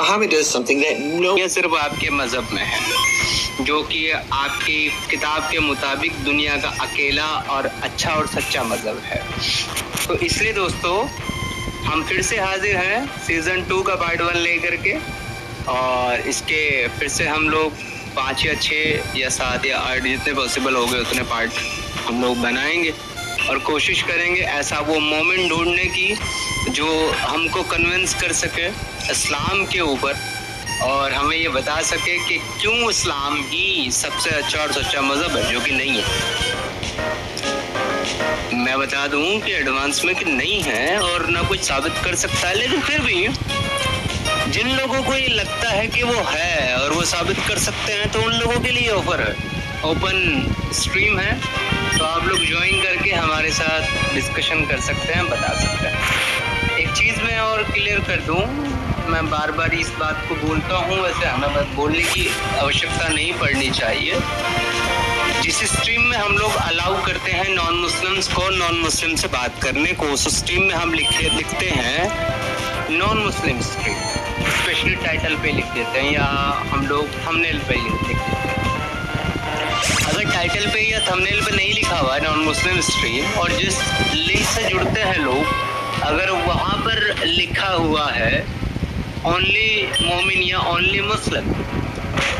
Muhammad does something that no ये सिर्फ आपके मजहब में है, जो कि आपकी किताब के मुताबिक दुनिया का अकेला और अच्छा और सच्चा मजहब है। तो इसलिए दोस्तों हम फिर से हाजिर हैं सीजन 2 का पार्ट 1 लेकर के, और इसके फिर से हम लोग 5 या 6 या 7 या 8 जितने पॉसिबल हो गए उतने पार्ट हम लोग बनाएंगे और कोशिश करेंगे ऐसा वो मोमेंट ढूंढने की जो हमको कन्विंस कर सके इस्लाम के ऊपर, और हमें ये बता सके कि क्यों इस्लाम ही सबसे अच्छा और सच्चा मजहब है, जो कि नहीं है। मैं बता दूं कि एडवांस में कि नहीं है और ना कुछ साबित कर सकता है, लेकिन फिर भी जिन लोगों को ये लगता है कि वो है और वो साबित कर सकते हैं, तो उन लोगों के लिए ऑफर है, ओपन स्ट्रीम है, तो आप लोग ज्वाइन करके हमारे साथ डिस्कशन कर सकते हैं, बता सकते हैं। एक चीज़ मैं और क्लियर कर दूं, मैं बार बार इस बात को बोलता हूं, वैसे हमें बस बोलने की आवश्यकता नहीं पड़नी चाहिए। जिस स्ट्रीम में हम लोग अलाउ करते हैं नॉन मुस्लिम्स को नॉन मुस्लिम से बात करने को, उस स्ट्रीम में हम लिखते हैं non Muslim stream, specially title पे लिख देते हैं या हम लोग थंबनेल पे लिख देते हैं। अगर टाइटल पे या थंबनेल पे नहीं लिखा हुआ है नॉन मुस्लिम स्ट्रीम और जिस लिंक से जुड़ते हैं लोग, अगर वहाँ पर लिखा हुआ है ओनली मोमिन या ओनली मुस्लिम,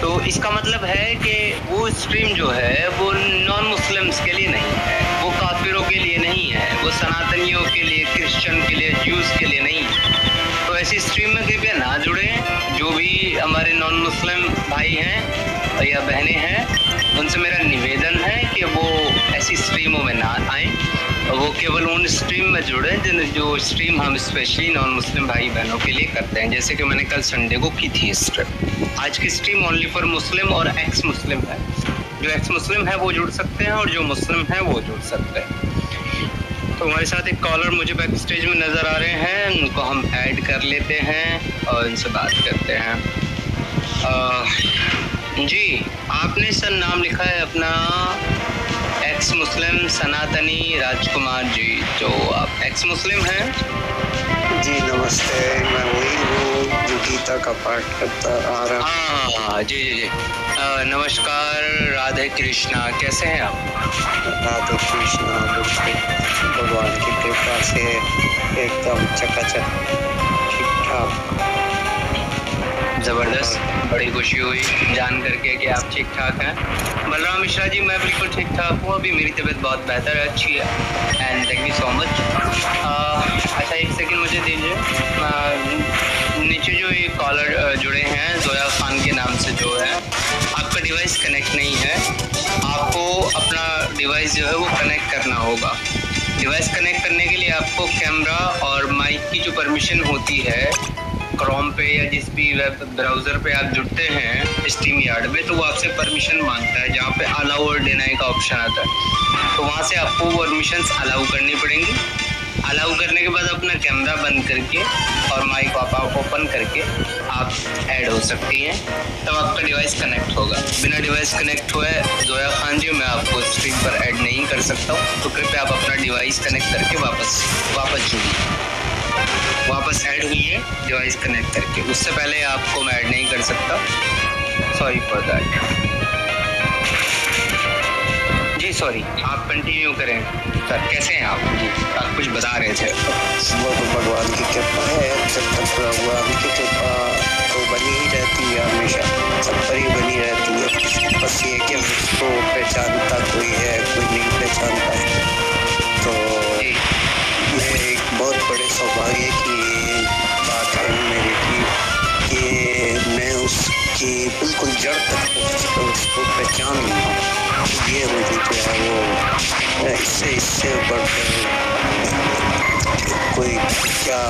तो इसका मतलब है कि वो स्ट्रीम जो है वो नॉन मुस्लिम्स के लिए नहीं है, वो काफिरों के लिए नहीं है, वो सनातनियों के लिए, क्रिश्चियन के लिए, ज्यूस के लिए नहीं है। तो ऐसी स्ट्रीम में कृपया ना जुड़ें। जो भी हमारे नॉन मुस्लिम भाई हैं या बहनें हैं, उनसे मेरा निवेदन है कि वो ऐसी स्ट्रीमों में ना आएँ, वो केवल उन स्ट्रीम में जुड़े जो स्ट्रीम हम स्पेशली नॉन मुस्लिम भाई बहनों के लिए करते हैं, जैसे कि मैंने कल संडे को की थी स्ट्रीम। आज की स्ट्रीम ओनली फॉर मुस्लिम और एक्स मुस्लिम है। जो एक्स मुस्लिम है वो जुड़ सकते हैं और जो मुस्लिम है वो जुड़ सकते हैं। तो हमारे साथ एक कॉलर मुझे बैक स्टेज में नज़र आ रहे हैं, उनको हम ऐड कर लेते हैं और इनसे बात करते हैं। जी, आपने सर नाम लिखा है अपना एक्स मुस्लिम सनातनी राजकुमार जी, तो आप एक्स मुस्लिम हैं? जी नमस्ते, मैं वही हूँ जो गीता का पाठ करता आ रहा हूँ। हाँ जी जी जी, नमस्कार, राधे कृष्णा, कैसे हैं आप? राधे कृष्णा, भगवान की कृपा से एकदम चकाचक ठीक ठाक। ज़बरदस्त, बड़ी खुशी हुई जान करके कि आप ठीक ठाक हैं। बलराम मिश्रा जी, मैं बिल्कुल ठीक ठाक हूँ, अभी मेरी तबीयत बहुत बेहतर है, अच्छी है, and thank you so much. अच्छा एक सेकंड मुझे दीजिए। नीचे जो ये कॉलर जुड़े हैं जोया खान के नाम से, जो है आपका डिवाइस कनेक्ट नहीं है, आपको अपना डिवाइस जो है वो कनेक्ट करना होगा। डिवाइस कनेक्ट करने के लिए आपको कैमरा और माइक की जो परमिशन होती है क्रोम पे या जिस भी वेब ब्राउज़र पे आप जुड़ते हैं स्ट्रीम यार्ड में, तो वो आपसे परमिशन मांगता है, जहाँ पे अलाउ और डिनाई का ऑप्शन आता है, तो वहाँ से आपको परमिशंस अलाउ करनी पड़ेंगी। अलाउ करने के बाद अपना कैमरा बंद करके और माइक आप ओपन करके आप ऐड हो सकती हैं, तब आपका डिवाइस कनेक्ट होगा। बिना डिवाइस कनेक्ट हुए जोया खान जी मैं आपको स्ट्रीम पर ऐड नहीं कर सकता हूँ, तो कृपया आप अपना डिवाइस कनेक्ट करके वापस जुड़िए। वापस ऐड हुई है डिवाइस कनेक्ट करके, उससे पहले आपको मैं ऐड नहीं कर सकता, सॉरी फॉर दैट। जी सॉरी, आप कंटिन्यू करें सर, कैसे हैं आप? जी आप कुछ बता रहे थे। वो तो भगवान की कृपा है, जब तक भगवान की कृपा तो बनी ही रहती है, हमेशा सब पर ही बनी रहती है। बस ये कि उसको पहचानता कोई है, कोई नहीं पहचानता है, तो ये एक बहुत बड़े सौभाग्य की बात है मेरे लिए कि मैं उसकी बिल्कुल जड़ तक उसको पहचान लूँ। ये मुझे जो है वो इससे बढ़कर कोई क्या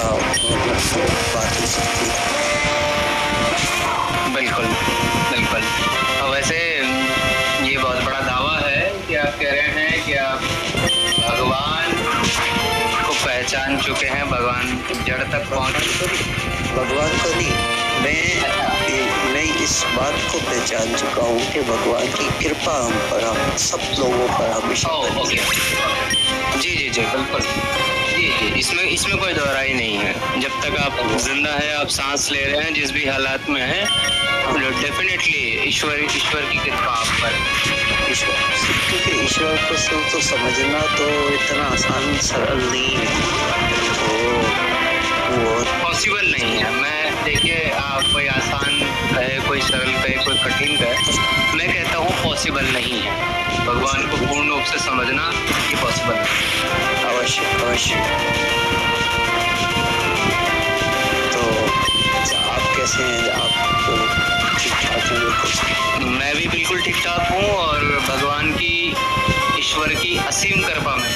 बात हो सकती है। बिल्कुल बिल्कुल। और वैसे ये बहुत बड़ा दावा है कि आप कह रहे हैं कि आप भगवान को पहचान चुके हैं, भगवान की जड़ तक पहुंच चुके हैं। भगवान को नहीं, मैं इस बात को पहचान चुका हूँ कि भगवान की कृपा हम पर, हम सब लोगों पर हमेशा। ओके, जी जी जी बिल्कुल। जी, इसमें कोई दोहराई नहीं है। जब तक आप जिंदा है, आप सांस ले रहे हैं, जिस भी हालात में हैं, डेफिनेटली ईश्वर की कृपा आप पर। ईश्वर, क्योंकि ईश्वर को सिर्फ तो समझना तो इतना आसान सरल नहीं है, तो वो पॉसिबल नहीं है। मैं देखिए, आप कोई आसान कहे, कोई सरल कहे, कोई कठिन कहे, मैं कहता हूँ पॉसिबल नहीं है। भगवान को पूर्ण रूप से समझना ये पॉसिबल है। अवश्य अवश्य। तो आप कैसे हैं? आप ठीक ठाक हैं? बिल्कुल। मैं भी बिल्कुल ठीक ठाक हूँ और भगवान की, ईश्वर की असीम कृपा में।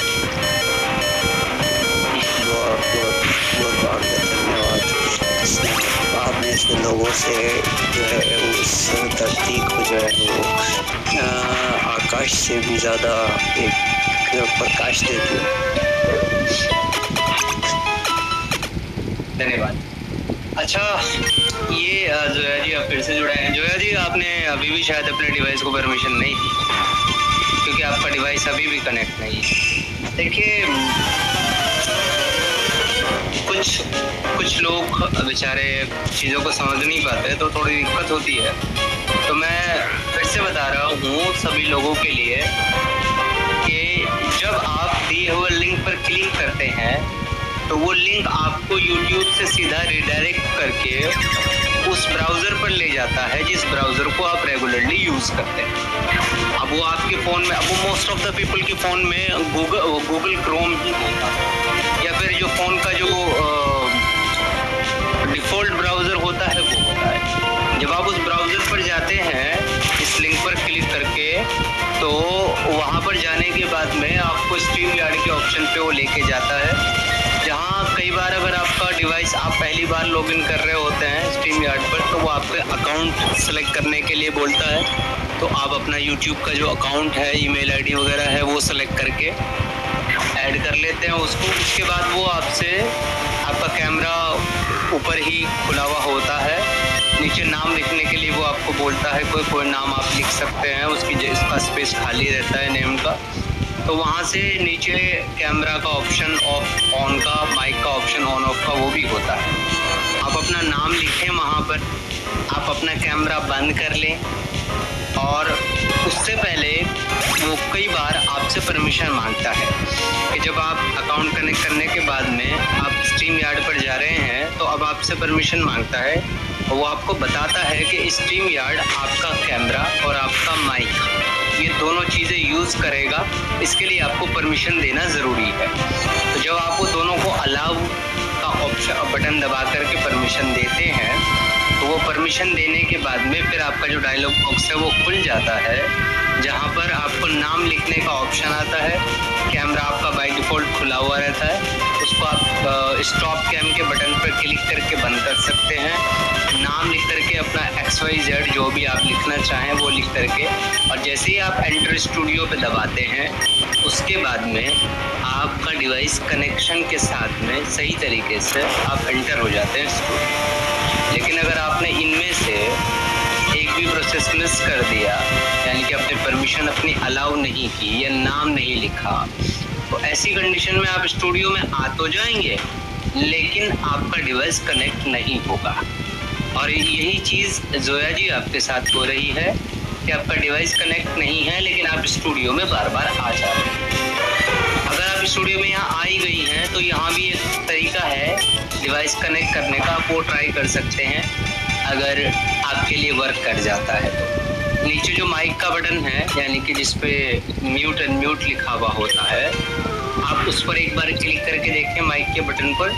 बहुत धन्यवाद। आपने ऐसे लोगों से जो है उस धरती को जो है वो आकाश से भी ज्यादा एक प्रकाश देती है। धन्यवाद। अच्छा, ये जोया जी आप फिर से जुड़े हैं। जोया जी, आपने अभी भी शायद अपने डिवाइस को परमिशन नहीं दी, क्योंकि आपका डिवाइस अभी भी कनेक्ट नहीं है। देखिए, कुछ लोग बेचारे चीज़ों को समझ नहीं पाते, तो थोड़ी दिक्कत होती है। तो मैं फिर से बता रहा हूँ सभी लोगों के लिए कि जब आप दिए हुए लिंक पर क्लिक करते हैं तो वो लिंक आपको YouTube से सीधा रिडायरेक्ट करके उस ब्राउज़र पर ले जाता है जिस ब्राउज़र को आप रेगुलरली यूज़ करते हैं। अब वो आपके फ़ोन में, अब वो मोस्ट ऑफ द पीपल के फ़ोन में गूगल क्रोम ही होगा, या फिर जो फ़ोन का जो डिफ़ॉल्ट ब्राउज़र होता है वो होता है। जब आप उस ब्राउज़र पर जाते हैं इस लिंक पर क्लिक करके, तो वहाँ पर जाने के बाद में आपको स्ट्रीम यार्ड के ऑप्शन पे वो लेके जाता है, जहाँ कई बार अगर आपका डिवाइस, आप पहली बार लॉगिन कर रहे होते हैं स्ट्रीम यार्ड पर, तो वो आपके अकाउंट सेलेक्ट करने के लिए बोलता है। तो आप अपना YouTube का जो अकाउंट है, ईमेल आईडी वगैरह है, वो सेलेक्ट करके ऐड कर लेते हैं उसको। उसके बाद वो आपसे, आपका कैमरा ऊपर ही खुला हुआ होता है, नीचे नाम लिखने के लिए वो आपको बोलता है कोई नाम आप लिख सकते हैं, इसका स्पेस खाली रहता है नेम का। तो वहाँ से नीचे कैमरा का ऑप्शन ऑन का, माइक का ऑप्शन ऑन ऑफ का वो भी होता है। आप अपना नाम लिखें वहाँ पर, आप अपना कैमरा बंद कर लें, और उससे पहले वो कई बार आपसे परमिशन मांगता है कि जब आप अकाउंट कनेक्ट करने के बाद में आप स्ट्रीम यार्ड पर जा रहे हैं, तो अब आपसे परमिशन मांगता है। वो आपको बताता है कि स्ट्रीम यार्ड आपका कैमरा और आपका माइक, ये दोनों चीज़ें यूज़ करेगा, इसके लिए आपको परमिशन देना ज़रूरी है। तो जब आप वो दोनों को अलाउ का ऑप्शन बटन दबा करके परमिशन देते हैं, तो वो परमिशन देने के बाद में फिर आपका जो डायलॉग बॉक्स है वो खुल जाता है, जहाँ पर आपको नाम लिखने का ऑप्शन आता है। कैमरा आपका बाय डिफ़ॉल्ट खुला हुआ रहता है, उसको आप स्टॉप कैम के बटन पर क्लिक करके बंद कर सकते हैं। नाम लिख करके अपना XYZ जो भी आप लिखना चाहें वो लिख करके, और जैसे ही आप एंटर स्टूडियो पे दबाते हैं, उसके बाद में आपका डिवाइस कनेक्शन के साथ में सही तरीके से आप एंटर हो जाते हैं स्टूडियो। लेकिन अगर आपने इनमें से एक भी प्रोसेस मिस कर दिया, यानी कि आपने परमिशन अपनी अलाउ नहीं की या नाम नहीं लिखा, तो ऐसी कंडीशन में आप स्टूडियो में आ तो जाएंगे, लेकिन आपका डिवाइस कनेक्ट नहीं होगा। और यही चीज़ जोया जी आपके साथ हो रही है कि आपका डिवाइस कनेक्ट नहीं है, लेकिन आप स्टूडियो में बार बार आ जा रहे हैं। अगर आप स्टूडियो में यहाँ आई गई हैं, तो यहाँ भी एक तरीका है डिवाइस कनेक्ट करने का, आप वो ट्राई कर सकते हैं अगर आपके लिए वर्क कर जाता है तो। नीचे जो माइक का बटन है, यानी कि जिस पे म्यूट अनम्यूट लिखा हुआ होता है, आप उस पर एक बार क्लिक करके देखें माइक के बटन पर।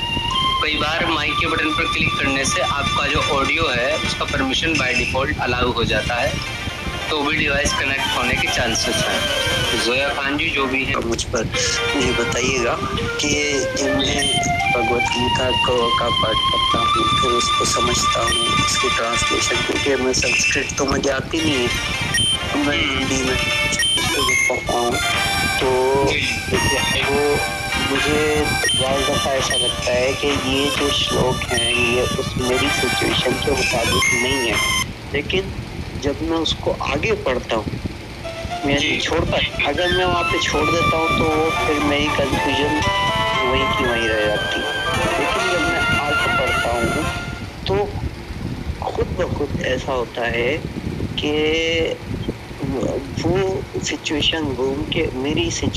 कई बार माइक के बटन पर क्लिक करने से आपका जो ऑडियो है उसका परमिशन बाय डिफ़ॉल्ट अलाउ हो जाता है, तो भी डिवाइस कनेक्ट होने के चांसेस हैं। जोया खान जी जो भी है, मुझ पर मुझे बताइएगा कि जब मैं भगवत गीता का पाठ करता हूँ, फिर उसको समझता हूँ, उसकी ट्रांसलेशन, क्योंकि मैं संस्कृत तो मुझे आती नहीं है, मैं हिंदी में पढ़ता हूँ, तो वो मुझे बहुत दफ़ा ऐसा लगता है कि ये जो श्लोक हैं ये उस मेरी सिचुएशन के मुताबिक नहीं है, लेकिन जब मैं उसको आगे पढ़ता हूँ, मैं नहीं छोड़ता, अगर मैं वहाँ पे छोड़ देता हूँ तो फिर मेरी कंफ्यूजन वहीं की वहीं रह जाती। लेकिन जब मैं आगे बढ़ता हूँ तो खुद ब खुद ऐसा होता है कि वो सिचुएशन घूम के मेरी सिचुएशन